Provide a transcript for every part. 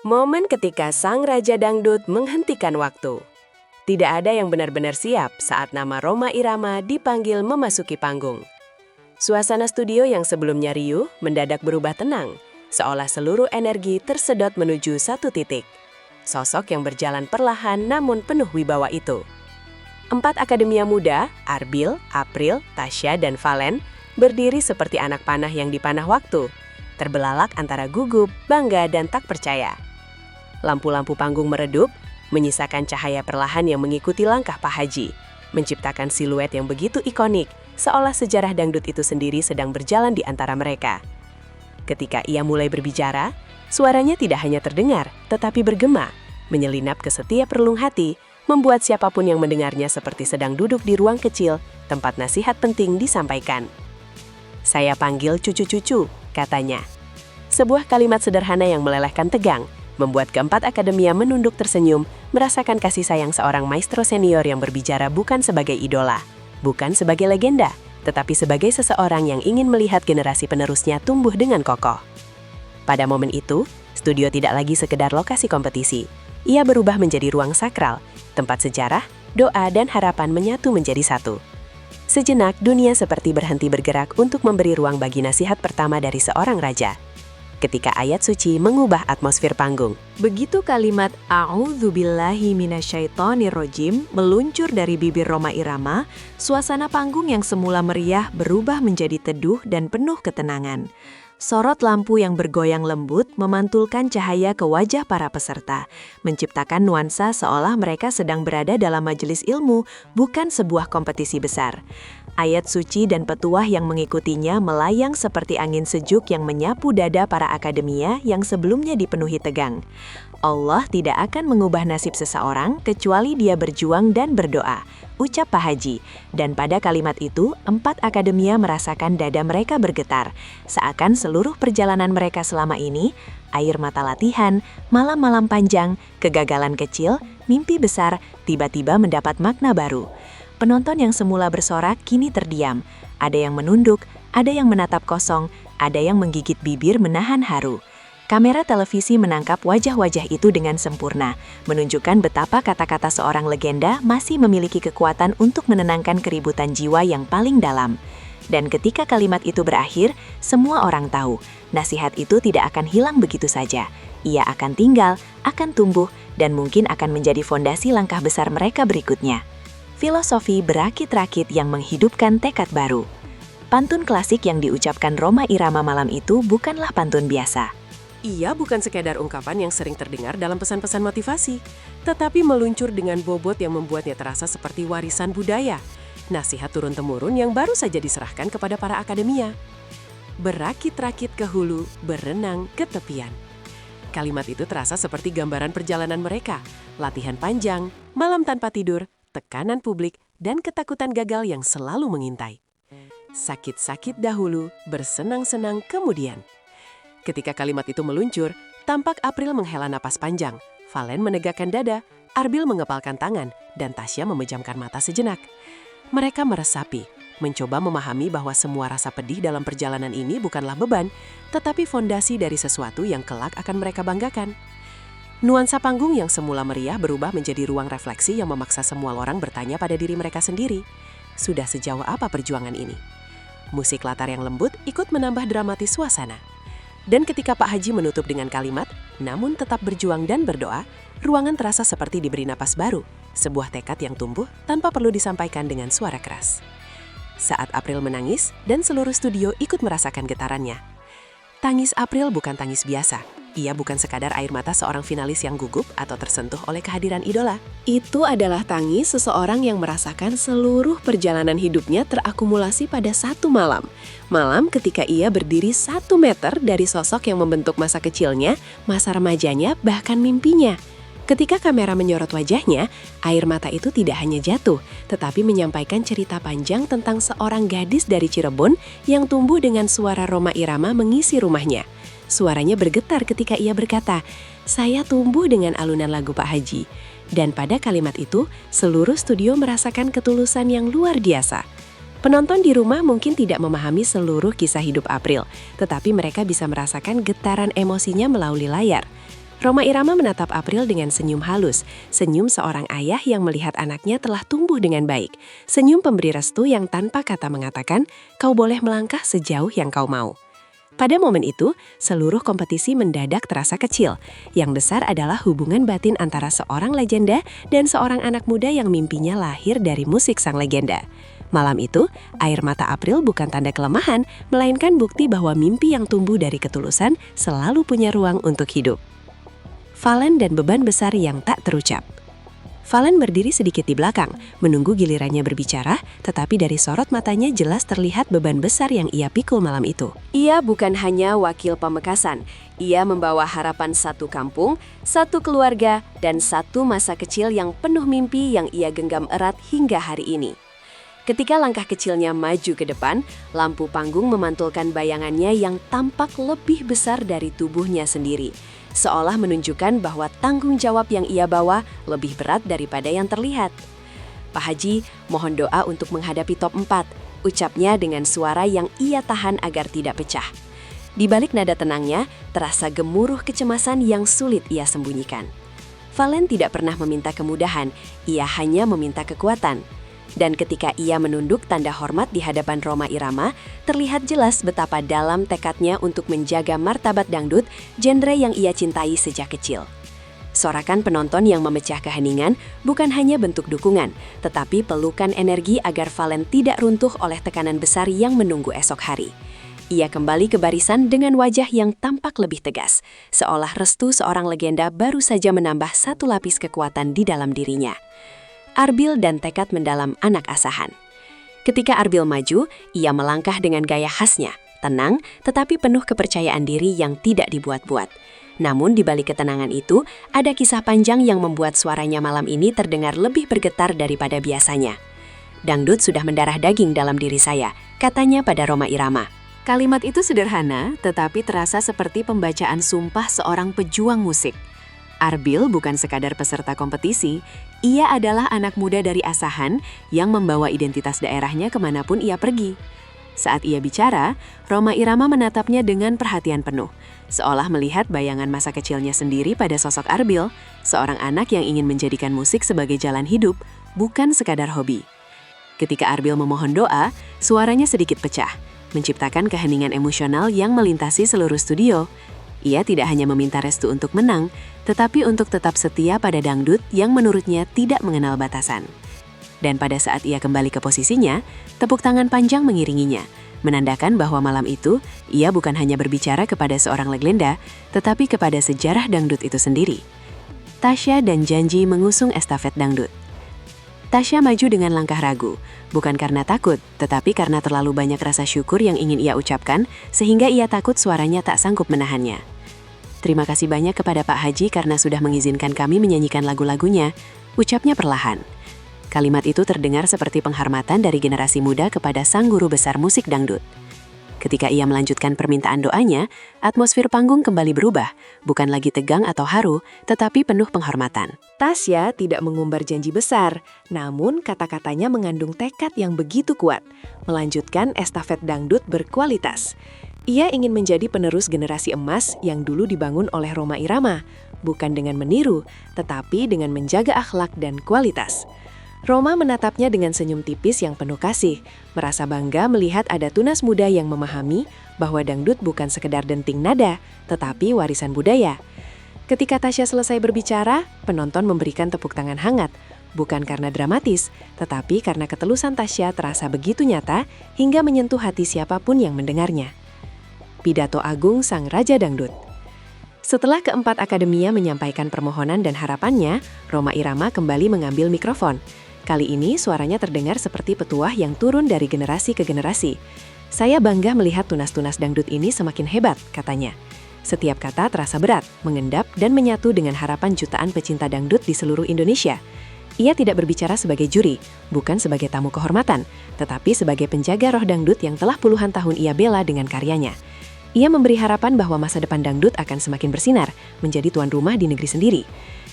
Momen ketika sang Raja Dangdut menghentikan waktu. Tidak ada yang benar-benar siap saat nama Rhoma Irama dipanggil memasuki panggung. Suasana studio yang sebelumnya riuh mendadak berubah tenang, seolah seluruh energi tersedot menuju satu titik. Sosok yang berjalan perlahan namun penuh wibawa itu. 4 akademia muda, Arbil, April, Tasya, dan Valen, berdiri seperti anak panah yang dipanah waktu, terbelalak antara gugup, bangga, dan tak percaya. Lampu-lampu panggung meredup, menyisakan cahaya perlahan yang mengikuti langkah Pak Haji, menciptakan siluet yang begitu ikonik, seolah sejarah dangdut itu sendiri sedang berjalan di antara mereka. Ketika ia mulai berbicara, suaranya tidak hanya terdengar, tetapi bergema, menyelinap ke setiap relung hati, membuat siapapun yang mendengarnya seperti sedang duduk di ruang kecil, tempat nasihat penting disampaikan. "Saya panggil cucu-cucu," katanya. Sebuah kalimat sederhana yang melelehkan tegang, membuat keempat akademia menunduk tersenyum, merasakan kasih sayang seorang maestro senior yang berbicara bukan sebagai idola, bukan sebagai legenda, tetapi sebagai seseorang yang ingin melihat generasi penerusnya tumbuh dengan kokoh. Pada momen itu, studio tidak lagi sekedar lokasi kompetisi. Ia berubah menjadi ruang sakral, tempat sejarah, doa, dan harapan menyatu menjadi satu. Sejenak, dunia seperti berhenti bergerak untuk memberi ruang bagi nasihat pertama dari seorang raja. Ketika ayat suci mengubah atmosfer panggung. Begitu kalimat "A'udzubillahi minasyaitonirrajim" meluncur dari bibir Rhoma Irama, suasana panggung yang semula meriah berubah menjadi teduh dan penuh ketenangan. Sorot lampu yang bergoyang lembut memantulkan cahaya ke wajah para peserta, menciptakan nuansa seolah mereka sedang berada dalam majelis ilmu, bukan sebuah kompetisi besar. Ayat suci dan petuah yang mengikutinya melayang seperti angin sejuk yang menyapu dada para akademia yang sebelumnya dipenuhi tegang. Allah tidak akan mengubah nasib seseorang kecuali dia berjuang dan berdoa, ucap Pak Haji. Dan pada kalimat itu, 4 akademia merasakan dada mereka bergetar, seakan seluruh perjalanan mereka selama ini, air mata latihan, malam-malam panjang, kegagalan kecil, mimpi besar, tiba-tiba mendapat makna baru. Penonton yang semula bersorak kini terdiam. Ada yang menunduk, ada yang menatap kosong, ada yang menggigit bibir menahan haru. Kamera televisi menangkap wajah-wajah itu dengan sempurna, menunjukkan betapa kata-kata seorang legenda masih memiliki kekuatan untuk menenangkan keributan jiwa yang paling dalam. Dan ketika kalimat itu berakhir, semua orang tahu, nasihat itu tidak akan hilang begitu saja. Ia akan tinggal, akan tumbuh, dan mungkin akan menjadi fondasi langkah besar mereka berikutnya. Filosofi berakit-rakit yang menghidupkan tekad baru. Pantun klasik yang diucapkan Rhoma Irama malam itu bukanlah pantun biasa. Ia bukan sekadar ungkapan yang sering terdengar dalam pesan-pesan motivasi, tetapi meluncur dengan bobot yang membuatnya terasa seperti warisan budaya, nasihat turun-temurun yang baru saja diserahkan kepada para akademia. Berakit-rakit ke hulu, berenang ke tepian. Kalimat itu terasa seperti gambaran perjalanan mereka, latihan panjang, malam tanpa tidur, tekanan publik, dan ketakutan gagal yang selalu mengintai. Sakit-sakit dahulu, bersenang-senang kemudian. Ketika kalimat itu meluncur, tampak April menghela napas panjang, Valen menegakkan dada, Arbil mengepalkan tangan, dan Tasya memejamkan mata sejenak. Mereka meresapi, mencoba memahami bahwa semua rasa pedih dalam perjalanan ini bukanlah beban, tetapi fondasi dari sesuatu yang kelak akan mereka banggakan. Nuansa panggung yang semula meriah berubah menjadi ruang refleksi yang memaksa semua orang bertanya pada diri mereka sendiri. Sudah sejauh apa perjuangan ini? Musik latar yang lembut ikut menambah dramatis suasana. Dan ketika Pak Haji menutup dengan kalimat, namun tetap berjuang dan berdoa, ruangan terasa seperti diberi napas baru, sebuah tekad yang tumbuh tanpa perlu disampaikan dengan suara keras. Saat April menangis, dan seluruh studio ikut merasakan getarannya. Tangis April bukan tangis biasa. Ia bukan sekadar air mata seorang finalis yang gugup atau tersentuh oleh kehadiran idola. Itu adalah tangis seseorang yang merasakan seluruh perjalanan hidupnya terakumulasi pada satu malam. Malam ketika ia berdiri 1 meter dari sosok yang membentuk masa kecilnya, masa remajanya, bahkan mimpinya. Ketika kamera menyorot wajahnya, air mata itu tidak hanya jatuh, tetapi menyampaikan cerita panjang tentang seorang gadis dari Cirebon yang tumbuh dengan suara Rhoma Irama mengisi rumahnya. Suaranya bergetar ketika ia berkata, "Saya tumbuh dengan alunan lagu Pak Haji." Dan pada kalimat itu, seluruh studio merasakan ketulusan yang luar biasa. Penonton di rumah mungkin tidak memahami seluruh kisah hidup April, tetapi mereka bisa merasakan getaran emosinya melalui layar. Rhoma Irama menatap April dengan senyum halus, senyum seorang ayah yang melihat anaknya telah tumbuh dengan baik, senyum pemberi restu yang tanpa kata mengatakan, kau boleh melangkah sejauh yang kau mau. Pada momen itu, seluruh kompetisi mendadak terasa kecil. Yang besar adalah hubungan batin antara seorang legenda dan seorang anak muda yang mimpinya lahir dari musik sang legenda. Malam itu, air mata April bukan tanda kelemahan, melainkan bukti bahwa mimpi yang tumbuh dari ketulusan selalu punya ruang untuk hidup. Valen dan beban besar yang tak terucap. Valen berdiri sedikit di belakang, menunggu gilirannya berbicara, tetapi dari sorot matanya jelas terlihat beban besar yang ia pikul malam itu. Ia bukan hanya wakil Pamekasan, ia membawa harapan satu kampung, satu keluarga, dan satu masa kecil yang penuh mimpi yang ia genggam erat hingga hari ini. Ketika langkah kecilnya maju ke depan, lampu panggung memantulkan bayangannya yang tampak lebih besar dari tubuhnya sendiri. Seolah menunjukkan bahwa tanggung jawab yang ia bawa lebih berat daripada yang terlihat. Pak Haji, mohon doa untuk menghadapi top 4, ucapnya dengan suara yang ia tahan agar tidak pecah. Di balik nada tenangnya, terasa gemuruh kecemasan yang sulit ia sembunyikan. Valen tidak pernah meminta kemudahan, ia hanya meminta kekuatan. Dan ketika ia menunduk tanda hormat di hadapan Rhoma Irama, terlihat jelas betapa dalam tekadnya untuk menjaga martabat dangdut, genre yang ia cintai sejak kecil. Sorakan penonton yang memecah keheningan bukan hanya bentuk dukungan, tetapi pelukan energi agar Valen tidak runtuh oleh tekanan besar yang menunggu esok hari. Ia kembali ke barisan dengan wajah yang tampak lebih tegas, seolah restu seorang legenda baru saja menambah satu lapis kekuatan di dalam dirinya. Arbil dan tekad mendalam anak asahan. Ketika Arbil maju, ia melangkah dengan gaya khasnya, tenang tetapi penuh kepercayaan diri yang tidak dibuat-buat. Namun di balik ketenangan itu, ada kisah panjang yang membuat suaranya malam ini terdengar lebih bergetar daripada biasanya. Dangdut sudah mendarah daging dalam diri saya, katanya pada Rhoma Irama. Kalimat itu sederhana, tetapi terasa seperti pembacaan sumpah seorang pejuang musik. Arbil bukan sekadar peserta kompetisi, ia adalah anak muda dari asahan yang membawa identitas daerahnya kemanapun ia pergi. Saat ia bicara, Rhoma Irama menatapnya dengan perhatian penuh, seolah melihat bayangan masa kecilnya sendiri pada sosok Arbil, seorang anak yang ingin menjadikan musik sebagai jalan hidup, bukan sekadar hobi. Ketika Arbil memohon doa, suaranya sedikit pecah, menciptakan keheningan emosional yang melintasi seluruh studio. Ia tidak hanya meminta restu untuk menang, tetapi untuk tetap setia pada dangdut yang menurutnya tidak mengenal batasan. Dan pada saat ia kembali ke posisinya, tepuk tangan panjang mengiringinya, menandakan bahwa malam itu ia bukan hanya berbicara kepada seorang legenda, tetapi kepada sejarah dangdut itu sendiri. Tasya dan Janji mengusung estafet dangdut. Tasya maju dengan langkah ragu, bukan karena takut, tetapi karena terlalu banyak rasa syukur yang ingin ia ucapkan, sehingga ia takut suaranya tak sanggup menahannya. Terima kasih banyak kepada Pak Haji karena sudah mengizinkan kami menyanyikan lagu-lagunya, ucapnya perlahan. Kalimat itu terdengar seperti penghormatan dari generasi muda kepada sang guru besar musik dangdut. Ketika ia melanjutkan permintaan doanya, atmosfer panggung kembali berubah, bukan lagi tegang atau haru, tetapi penuh penghormatan. Tasya tidak mengumbar janji besar, namun kata-katanya mengandung tekad yang begitu kuat, melanjutkan estafet dangdut berkualitas. Ia ingin menjadi penerus generasi emas yang dulu dibangun oleh Rhoma Irama, bukan dengan meniru, tetapi dengan menjaga akhlak dan kualitas. Rhoma menatapnya dengan senyum tipis yang penuh kasih, merasa bangga melihat ada tunas muda yang memahami bahwa dangdut bukan sekedar denting nada, tetapi warisan budaya. Ketika Tasya selesai berbicara, penonton memberikan tepuk tangan hangat, bukan karena dramatis, tetapi karena ketulusan Tasya terasa begitu nyata hingga menyentuh hati siapapun yang mendengarnya. Pidato Agung Sang Raja Dangdut. Setelah keempat akademia menyampaikan permohonan dan harapannya, Rhoma Irama kembali mengambil mikrofon. Kali ini suaranya terdengar seperti petuah yang turun dari generasi ke generasi. Saya bangga melihat tunas-tunas dangdut ini semakin hebat, katanya. Setiap kata terasa berat, mengendap, dan menyatu dengan harapan jutaan pecinta dangdut di seluruh Indonesia. Ia tidak berbicara sebagai juri, bukan sebagai tamu kehormatan, tetapi sebagai penjaga roh dangdut yang telah puluhan tahun ia bela dengan karyanya. Ia memberi harapan bahwa masa depan dangdut akan semakin bersinar, menjadi tuan rumah di negeri sendiri.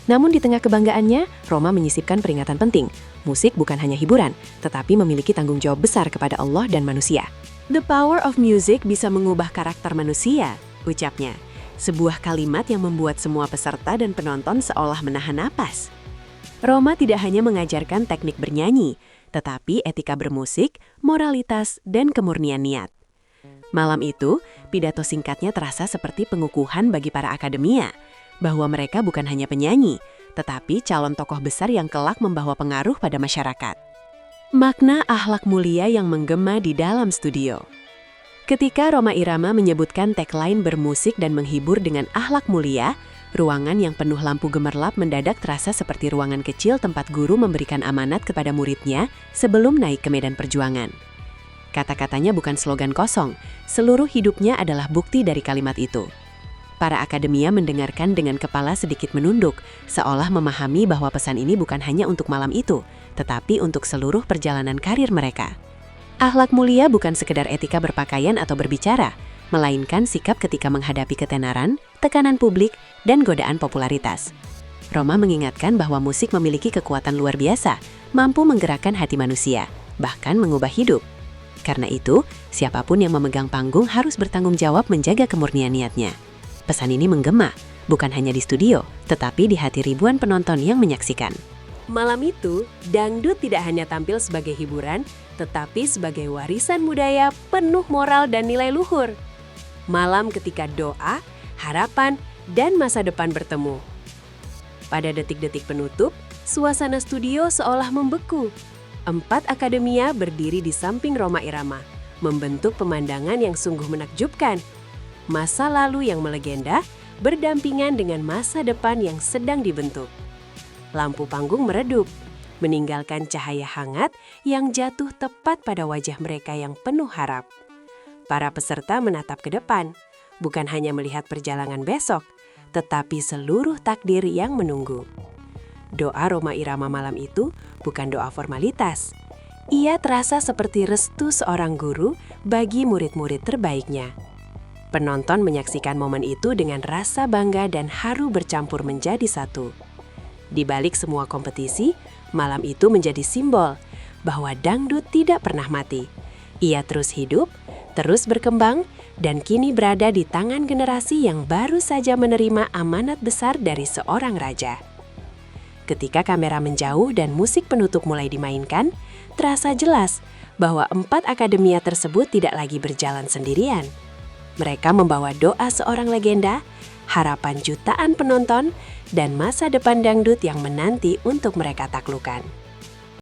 Namun di tengah kebanggaannya, Rhoma menyisipkan peringatan penting. Musik bukan hanya hiburan, tetapi memiliki tanggung jawab besar kepada Allah dan manusia. The power of music bisa mengubah karakter manusia, ucapnya. sebuah kalimat yang membuat semua peserta dan penonton seolah menahan napas. Roma tidak hanya mengajarkan teknik bernyanyi, tetapi etika bermusik, moralitas, dan kemurnian niat. Malam itu, pidato singkatnya terasa seperti pengukuhan bagi para akademia, bahwa mereka bukan hanya penyanyi, tetapi calon tokoh besar yang kelak membawa pengaruh pada masyarakat. Makna akhlak mulia yang menggema di dalam studio. Ketika Rhoma Irama menyebutkan tagline bermusik dan menghibur dengan akhlak mulia, ruangan yang penuh lampu gemerlap mendadak terasa seperti ruangan kecil tempat guru memberikan amanat kepada muridnya sebelum naik ke medan perjuangan. Kata-katanya bukan slogan kosong, seluruh hidupnya adalah bukti dari kalimat itu. Para akademia mendengarkan dengan kepala sedikit menunduk, seolah memahami bahwa pesan ini bukan hanya untuk malam itu, tetapi untuk seluruh perjalanan karir mereka. Akhlak mulia bukan sekedar etika berpakaian atau berbicara, melainkan sikap ketika menghadapi ketenaran, tekanan publik, dan godaan popularitas. Rhoma mengingatkan bahwa musik memiliki kekuatan luar biasa, mampu menggerakkan hati manusia, bahkan mengubah hidup. Karena itu, siapapun yang memegang panggung harus bertanggung jawab menjaga kemurnian niatnya. Pesan ini menggema, bukan hanya di studio, tetapi di hati ribuan penonton yang menyaksikan. Malam itu, dangdut tidak hanya tampil sebagai hiburan, tetapi sebagai warisan budaya penuh moral dan nilai luhur. Malam ketika doa, harapan, dan masa depan bertemu. Pada detik-detik penutup, suasana studio seolah membeku. 4 akademia berdiri di samping Rhoma Irama, membentuk pemandangan yang sungguh menakjubkan. Masa lalu yang melegenda berdampingan dengan masa depan yang sedang dibentuk. Lampu panggung meredup, meninggalkan cahaya hangat yang jatuh tepat pada wajah mereka yang penuh harap. Para peserta menatap ke depan, bukan hanya melihat perjalanan besok, tetapi seluruh takdir yang menunggu. Doa Rhoma Irama malam itu bukan doa formalitas. Ia terasa seperti restu seorang guru bagi murid-murid terbaiknya. Penonton menyaksikan momen itu dengan rasa bangga dan haru bercampur menjadi satu. Di balik semua kompetisi, malam itu menjadi simbol bahwa dangdut tidak pernah mati. Ia terus hidup, terus berkembang, dan kini berada di tangan generasi yang baru saja menerima amanat besar dari seorang raja. Ketika kamera menjauh dan musik penutup mulai dimainkan, terasa jelas bahwa 4 akademia tersebut tidak lagi berjalan sendirian. Mereka membawa doa seorang legenda, harapan jutaan penonton, dan masa depan dangdut yang menanti untuk mereka taklukkan.